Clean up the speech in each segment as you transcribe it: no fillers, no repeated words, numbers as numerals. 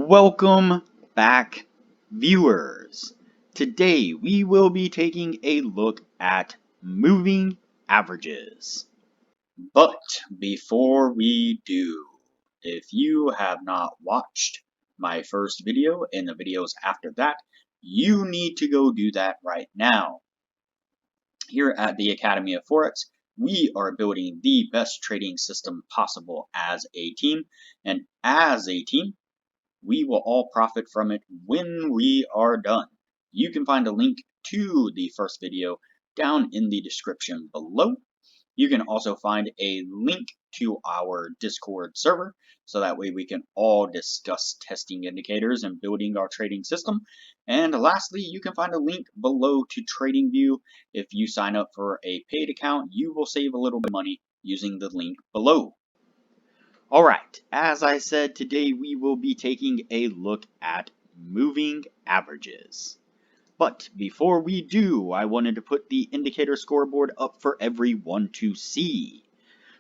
Welcome back, viewers. Today we will be taking a look at moving averages. But before we do, if you have not watched my first video and the videos after that, you need to go do that right now. Here at the Academy of Forex, we are building the best trading system possible as a team, and as a team, we will all profit from it when we are done. You can find a link to the first video down in the description below. You can also find a link to our Discord server, so that way we can all discuss testing indicators and building our trading system. And lastly, you can find a link below to TradingView. If you sign up for a paid account, you will save a little bit of money using the link below. Alright, as I said, today we will be taking a look at moving averages. But before we do, I wanted to put the indicator scoreboard up for everyone to see.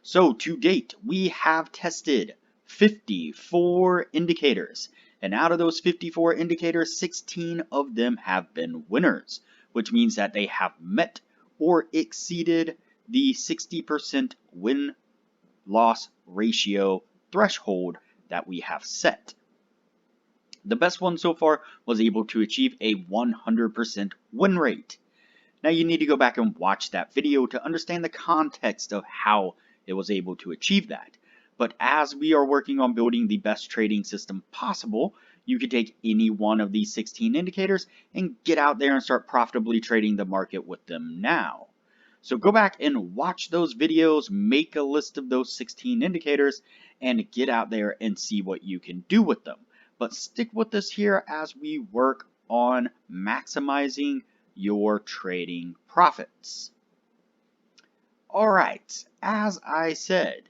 So to date, we have tested 54 indicators. And out of those 54 indicators, 16 of them have been winners, which means that they have met or exceeded the 60% win-loss ratio threshold that we have set. The best one so far was able to achieve a 100% win rate. Now you need to go back and watch that video to understand the context of how it was able to achieve that. But as we are working on building the best trading system possible, you could take any one of these 16 indicators and get out there and start profitably trading the market with them now. So go back and watch those videos, make a list of those 16 indicators, and get out there and see what you can do with them. But stick with us here as we work on maximizing your trading profits. Alright, as I said,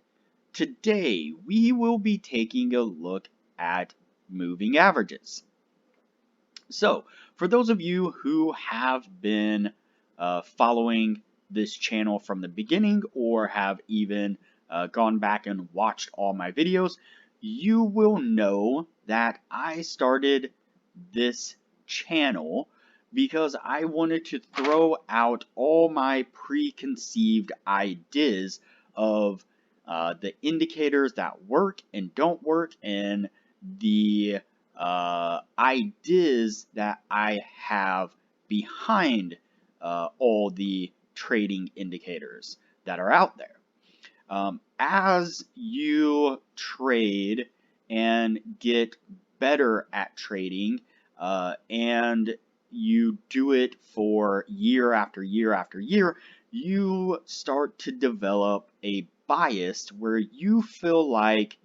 today we will be taking a look at moving averages. So, for those of you who have been following this channel from the beginning or have even gone back and watched all my videos, you will know that I started this channel because I wanted to throw out all my preconceived ideas of the indicators that work and don't work, and the ideas that I have behind all the trading indicators that are out there. As you trade and get better at trading, and you do it for year after year after year, you start to develop a bias where you feel like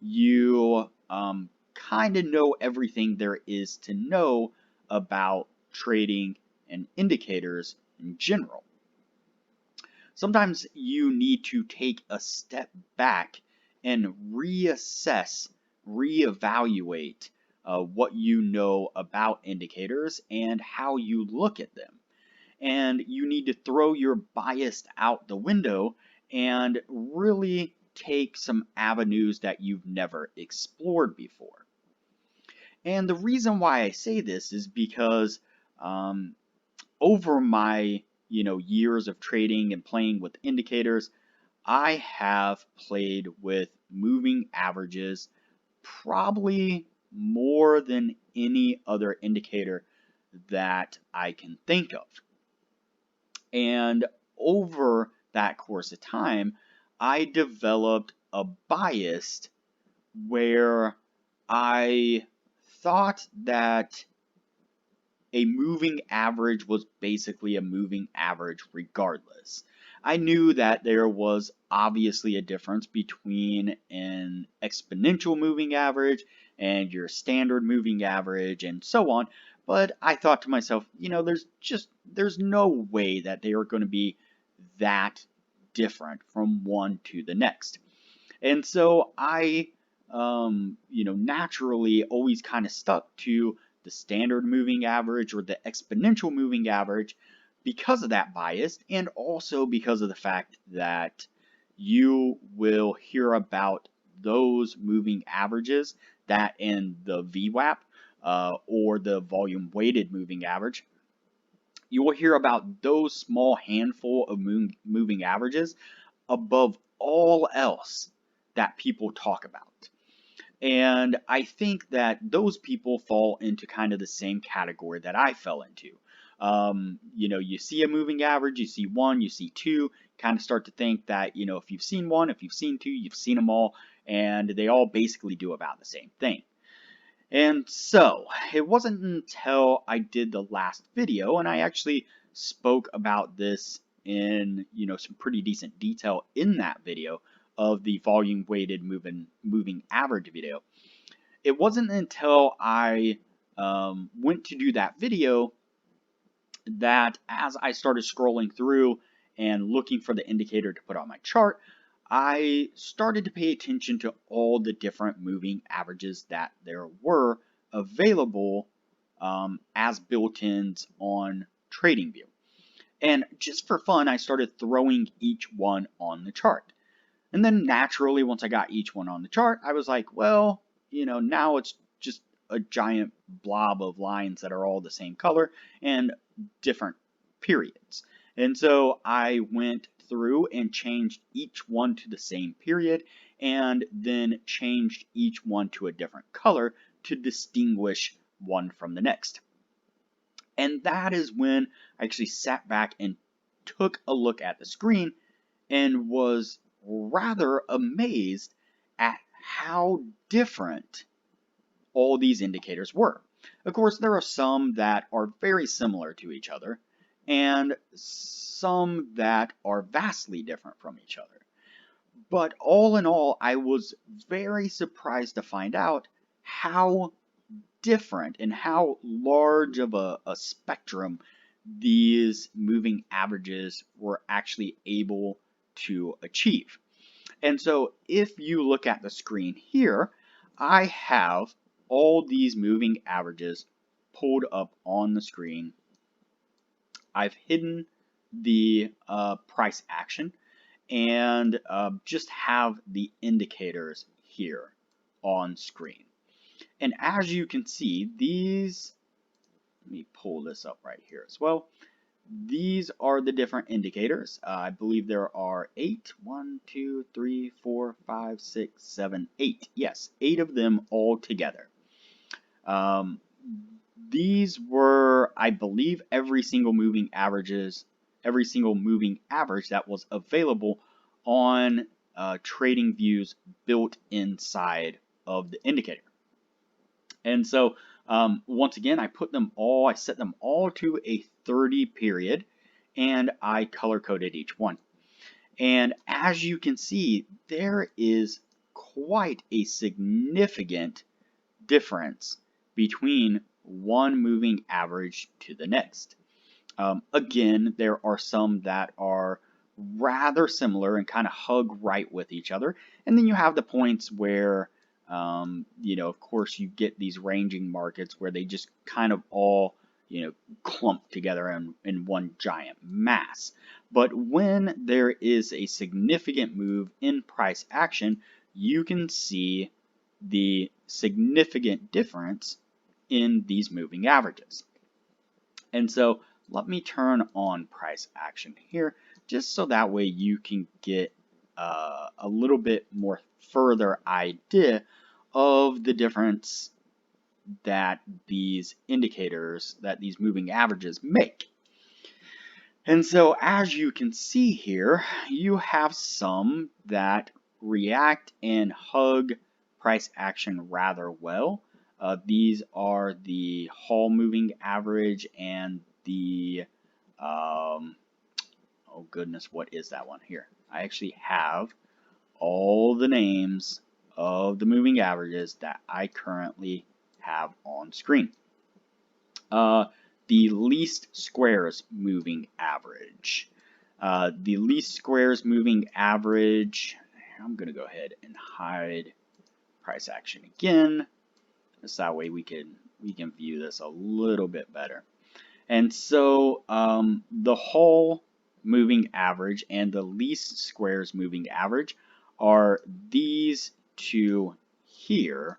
you kind of know everything there is to know about trading and indicators in general. Sometimes you need to take a step back and reassess, reevaluate what you know about indicators and how you look at them. And you need to throw your bias out the window and really take some avenues that you've never explored before. And the reason why I say this is because over my years of trading and playing with indicators, I have played with moving averages probably more than any other indicator that I can think of. And over that course of time, I developed a bias where I thought that a moving average was basically a moving average regardless. I knew that there was obviously a difference between an exponential moving average and your standard moving average and so on, but I thought to myself, there's no way that they are going to be that different from one to the next. And so I naturally always kind of stuck to the standard moving average or the exponential moving average because of that bias, and also because of the fact that you will hear about those moving averages that and the VWAP, or the volume weighted moving average, you will hear about those small handful of moving averages above all else that people talk about. And I think that those people fall into kind of the same category that I fell into. You see a moving average, you see one, you see two, kind of start to think that, if you've seen one, if you've seen two, you've seen them all, and they all basically do about the same thing. And so, it wasn't until I did the last video, and I actually spoke about this in, some pretty decent detail in that video of the volume weighted moving average video. It wasn't until I went to do that video that as I started scrolling through and looking for the indicator to put on my chart, I started to pay attention to all the different moving averages that there were available as built-ins on TradingView. And just for fun, I started throwing each one on the chart. And then naturally, once I got each one on the chart, I was like, well, now it's just a giant blob of lines that are all the same color and different periods. And so I went through and changed each one to the same period and then changed each one to a different color to distinguish one from the next. And that is when I actually sat back and took a look at the screen and was rather amazed at how different all these indicators were. Of course, there are some that are very similar to each other, and some that are vastly different from each other. But all in all, I was very surprised to find out how different and how large of a spectrum these moving averages were actually able to achieve. And so if you look at the screen here, I have all these moving averages pulled up on the screen. I've hidden the price action and just have the indicators here on screen. And as you can see, these, let me pull this up right here as well. These are the different indicators. I believe there are 8. 1, 2, 3, 4, 5, 6, 7, 8. Yes, 8 of them all together. These were, I believe, every single moving average that was available on TradingView's built inside of the indicator. And so once again, I set them all to a 30 period, and I color coded each one. And as you can see, there is quite a significant difference between one moving average to the next. Again, there are some that are rather similar and kind of hug right with each other. And then you have the points where of course, you get these ranging markets where they just kind of all, clump together in one giant mass. But when there is a significant move in price action, you can see the significant difference in these moving averages. And so let me turn on price action here, just so that way you can get a little bit more further idea of the difference that these indicators, that these moving averages make. And so as you can see here, you have some that react and hug price action rather well. These are the Hall moving average and the, oh goodness, what is that one here? I actually have all the names of the moving averages that I currently have on screen. The least squares moving average. The least squares moving average, I'm going to go ahead and hide price action again. Just that way we can view this a little bit better. And so the whole moving average and the least squares moving average are these two here.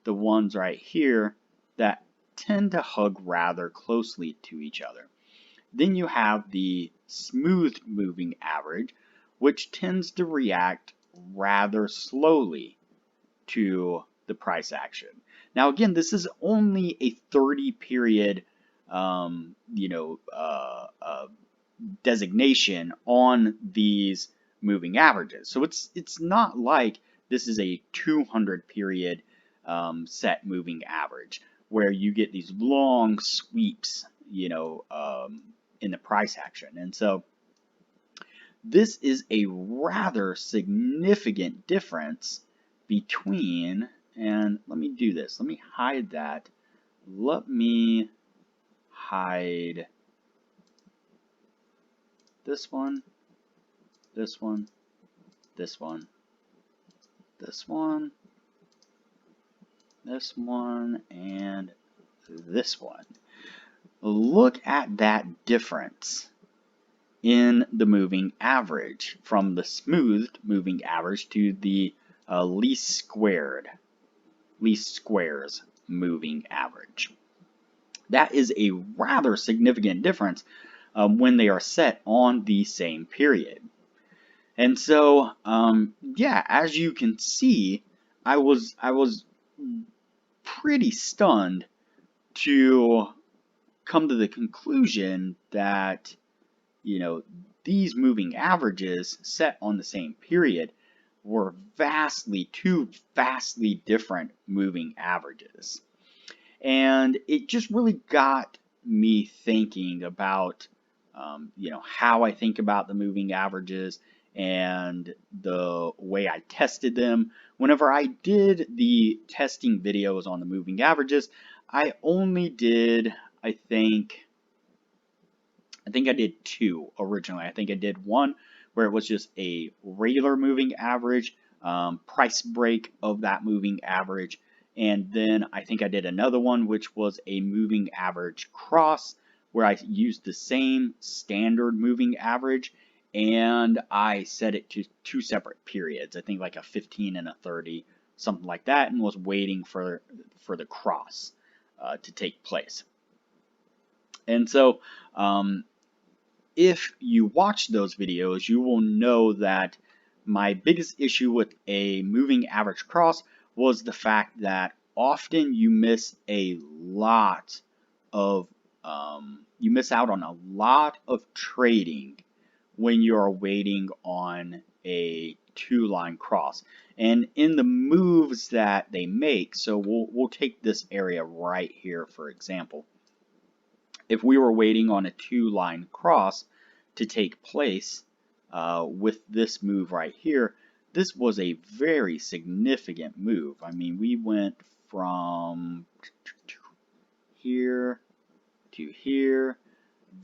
the ones right here that tend to hug rather closely to each other. Then you have the smooth moving average, which tends to react rather slowly to the price action. Now, again, this is only a 30 period, designation on these moving averages. So it's not like this is a 200 period set moving average where you get these long sweeps, in the price action. And so this is a rather significant difference between, and let me do this. Let me hide that. Let me hide this one, this one, this one, this one, this one, and this one. Look at that difference in the moving average from the smoothed moving average to the least squares moving average. That is a rather significant difference when they are set on the same period. And so, yeah, as you can see, I was pretty stunned to come to the conclusion that, these moving averages set on the same period were two vastly different moving averages. And it just really got me thinking about, how I think about the moving averages and the way I tested them. Whenever I did the testing videos on the moving averages, I only did, I think I did two originally. I think I did one where it was just a regular moving average, price break of that moving average, and then I think I did another one which was a moving average cross where I used the same standard moving average and I set it to two separate periods. I think like a 15 and a 30, something like that, and was waiting for the cross to take place. And so if you watch those videos, you will know that my biggest issue with a moving average cross was the fact that often you miss a lot of, you miss out on a lot of trading when you're waiting on a two-line cross. And in the moves that they make, so we'll take this area right here for example. If we were waiting on a two-line cross to take place with this move right here, this was a very significant move. I mean, we went from here to here.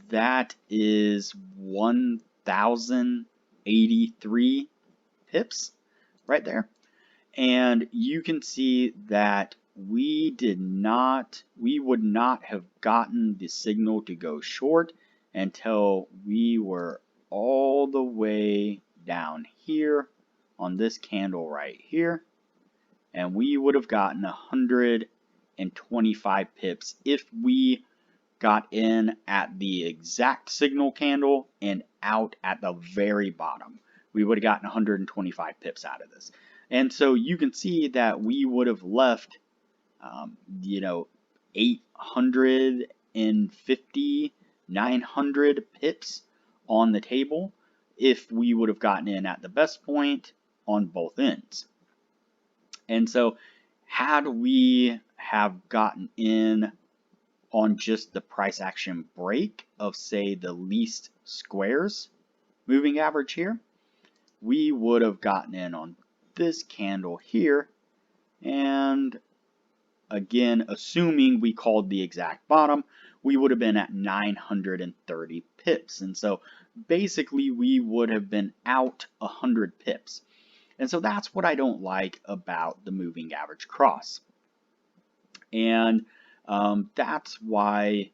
That is 1,083 pips right there. And you can see that we would not have gotten the signal to go short until we were all the way down here on this candle right here, and we would have gotten 125 pips if we got in at the exact signal candle and out at the very bottom. We would have gotten 125 pips out of this. And so you can see that we would have left, 850, 900 pips on the table if we would have gotten in at the best point on both ends. And so had we have gotten in on just the price action break of, say, the least squares moving average here, we would have gotten in on this candle here, and again, assuming we called the exact bottom, we would have been at 930 pips. And so basically we would have been out 100 pips. And so that's what I don't like about the moving average cross. And that's why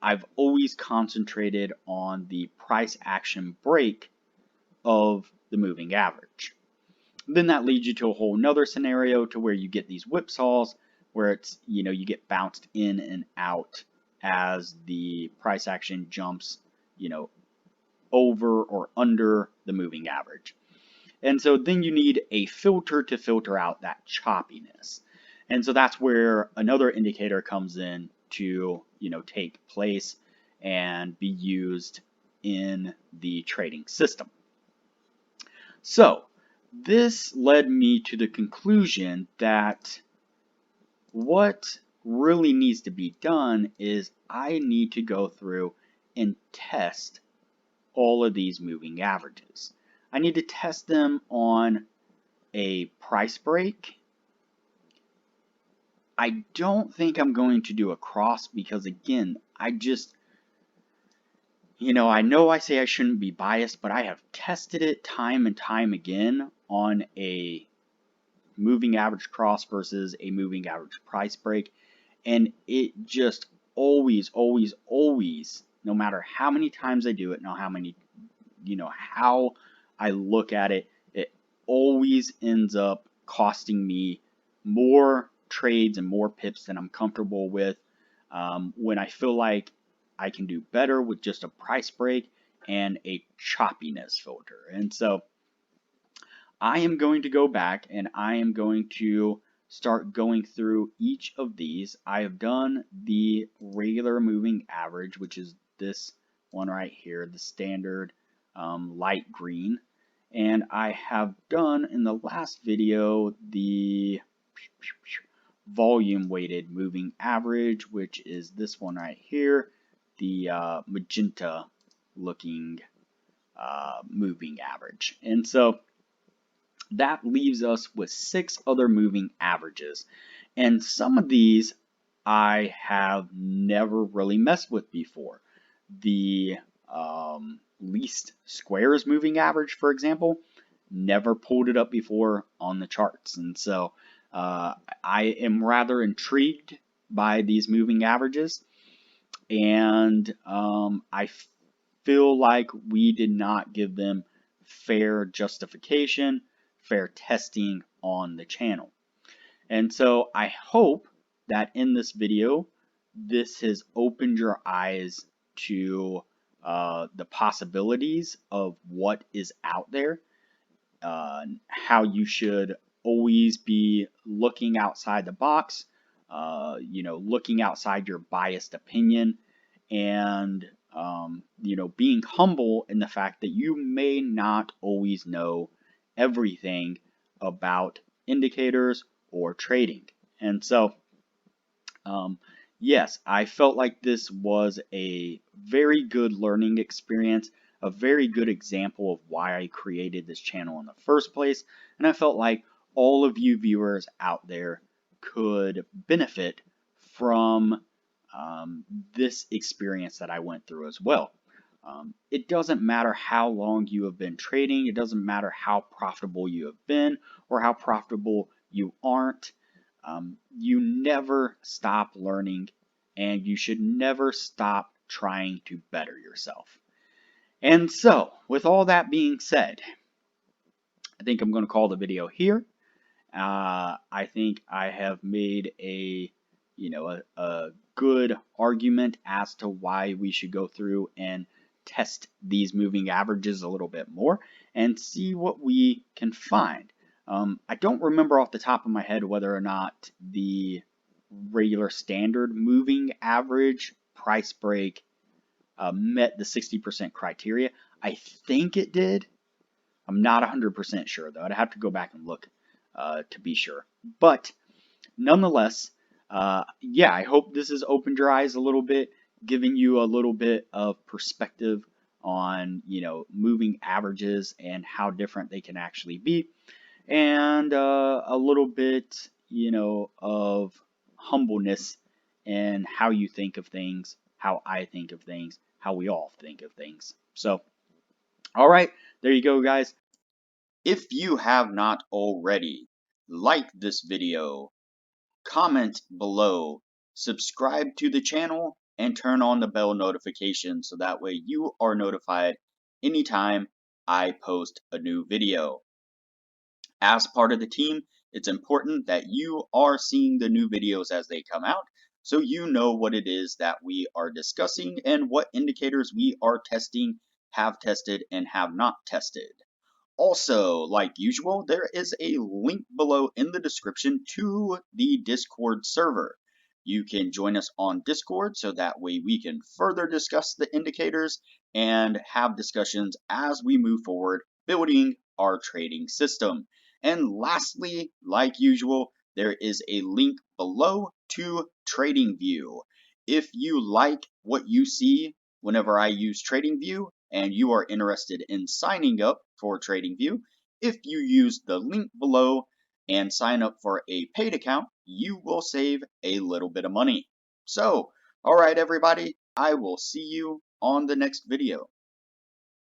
I've always concentrated on the price action break of the moving average. Then that leads you to a whole nother scenario to where you get these whipsaws where it's, you get bounced in and out as the price action jumps, you know, over or under the moving average. And so then you need a filter to filter out that choppiness. And so that's where another indicator comes in to, take place and be used in the trading system. So this led me to the conclusion that what really needs to be done is I need to go through and test all of these moving averages. I need to test them on a price break. I don't think I'm going to do a cross because, again, I know I say I shouldn't be biased, but I have tested it time and time again on a moving average cross versus a moving average price break, and it just always, always, always, no matter how many times I do it, how I look at it, it always ends up costing me more trades and more pips than I'm comfortable with, when I feel like I can do better with just a price break and a choppiness filter. And so I am going to go back and I am going to start going through each of these. I have done the regular moving average, which is this one right here, the standard light green. And I have done in the last video the volume weighted moving average, which is this one right here, the magenta looking moving average. And so that leaves us with 6 other moving averages. And some of these I have never really messed with before. The least squares moving average, for example, never pulled it up before on the charts. And so I am rather intrigued by these moving averages. And I feel like we did not give them fair justification, fair testing on the channel. And so I hope that in this video, this has opened your eyes to the possibilities of what is out there, how you should always be looking outside the box, looking outside your biased opinion, and being humble in the fact that you may not always know everything about indicators or trading. And so, yes, I felt like this was a very good learning experience, a very good example of why I created this channel in the first place, and I felt like all of you viewers out there could benefit from this experience that I went through as well. It doesn't matter how long you have been trading, it doesn't matter how profitable you have been or how profitable you aren't. You never stop learning, and you should never stop trying to better yourself. And so, with all that being said, I think I'm going to call the video here. I think I have made a good argument as to why we should go through and test these moving averages a little bit more and see what we can find. I don't remember off the top of my head whether or not the regular standard moving average price break met the 60% criteria. I think it did. I'm not 100% sure though. I'd have to go back and look to be sure. But nonetheless, yeah, I hope this has opened your eyes a little bit, giving you a little bit of perspective on, moving averages and how different they can actually be, and a little bit, of humbleness in how you think of things, how I think of things, how we all think of things. So, all right, there you go, guys. If you have not already, like this video, comment below, subscribe to the channel, and turn on the bell notification so that way you are notified anytime I post a new video. As part of the team, it's important that you are seeing the new videos as they come out so you know what it is that we are discussing and what indicators we are testing, have tested, and have not tested. Also, like usual, there is a link below in the description to the Discord server. You can join us on Discord so that way we can further discuss the indicators and have discussions as we move forward building our trading system. And lastly, like usual, there is a link below to TradingView. If you like what you see whenever I use TradingView and you are interested in signing up for TradingView, if you use the link below and sign up for a paid account, you will save a little bit of money. So, alright everybody, I will see you on the next video.